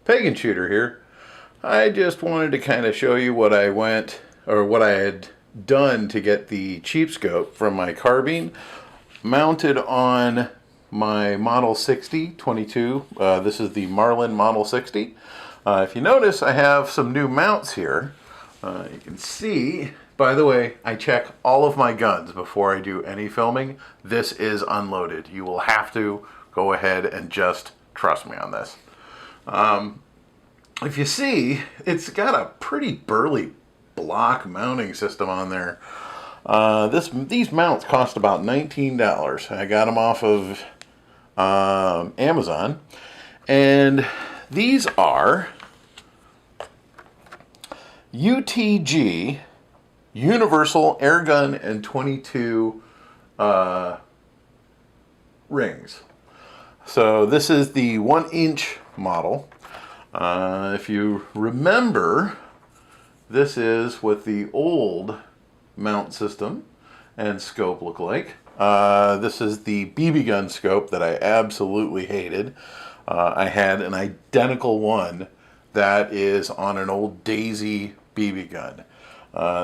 Pagan Shooter here. I just wanted to kind of show you what what I had done to get the cheap scope from my carbine mounted on my Model 60 22. This is the Marlin Model 60. If you notice, I have some new mounts here. You can see, by the way, I check all of my guns before I do any filming. This is unloaded. You will have to go ahead and just trust me on this. If you see, it's got a pretty burly block mounting system on there. These mounts cost about $19. I got them off of Amazon, and these are UTG Universal Airgun and 22 rings. So this is the 1-inch model. If you remember, this is what the old mount system and scope look like. This is the BB gun scope that I absolutely hated. I had an identical one that is on an old Daisy BB gun.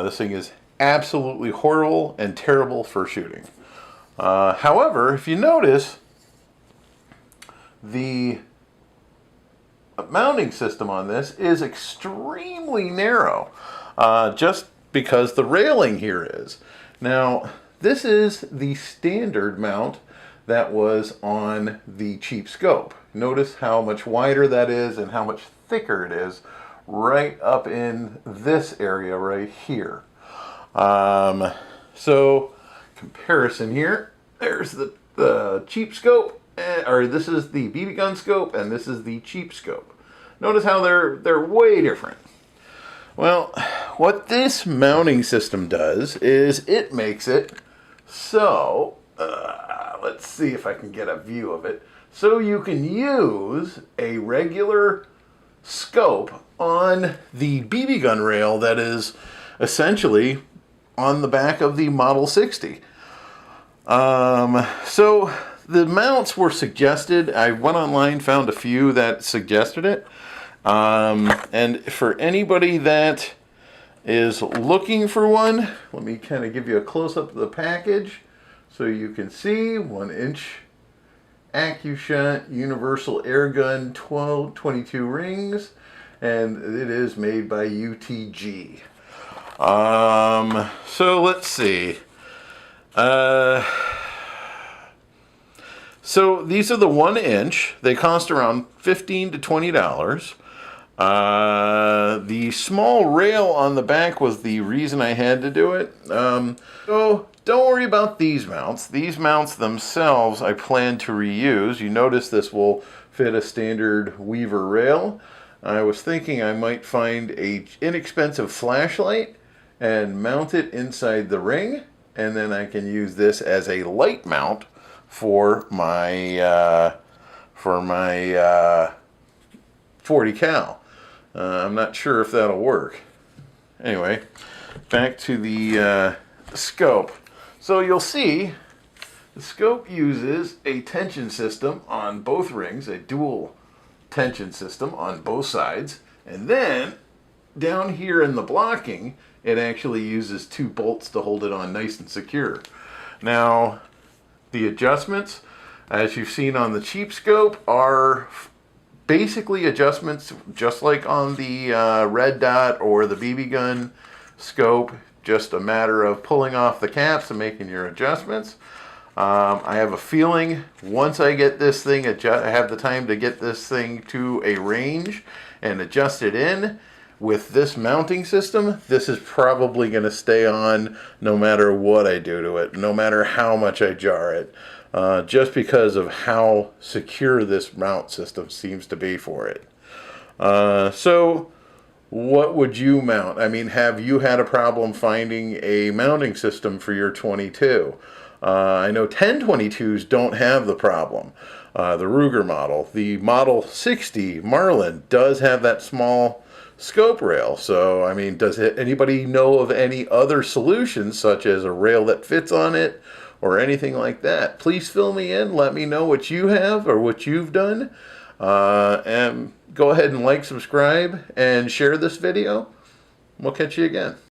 This thing is absolutely horrible and terrible for shooting. However, if you notice, the mounting system on this is extremely narrow, just because the railing here is. Now, this is the standard mount that was on the cheap scope. Notice how much wider that is and how much thicker it is right up in this area right here. So, comparison here, there's the cheap scope, or this is the BB gun scope, and this is the cheap scope. Notice how they're way different. Well, what this mounting system does is it makes it so, let's see if I can get a view of it, so you can use a regular scope on the BB gun rail that is essentially on the back of the Model 60. So the mounts were suggested. I went online, found a few that suggested it. And for anybody that is looking for one, let me kind of give you a close-up of the package so you can see. 1-inch AccuShunt Universal Airgun 22 rings, and it is made by UTG. So let's see. So these are the 1-inch. They cost around $15 to $20. The small rail on the back was the reason I had to do it. So don't worry about these mounts. These mounts themselves I plan to reuse. You notice this will fit a standard Weaver rail. I was thinking I might find a inexpensive flashlight and mount it inside the ring, and then I can use this as a light mount for my 40 cal. I'm not sure if that'll work. Anyway, back to the scope. So you'll see the scope uses a tension system on both rings, a dual tension system on both sides, and then down here in the blocking, it actually uses 2 bolts to hold it on nice and secure. Now, the adjustments, as you've seen on the cheap scope, are basically adjustments just like on the red dot or the BB gun scope, just a matter of pulling off the caps and making your adjustments. I have a feeling once I get this thing, I have the time to get this thing to a range and adjust it in with this mounting system, this is probably going to stay on no matter what I do to it, no matter how much I jar it. Just because of how secure this mount system seems to be for it. So what would you mount? I mean, have you had a problem finding a mounting system for your 22? I know 1022s don't have the problem. The Ruger model. The Model 60 Marlin does have that small scope rail. So, I mean, does anybody know of any other solutions, such as a rail that fits on it or anything like that? Please fill me in. Let me know what you have or what you've done. And go ahead and like, subscribe, and share this video. We'll catch you again.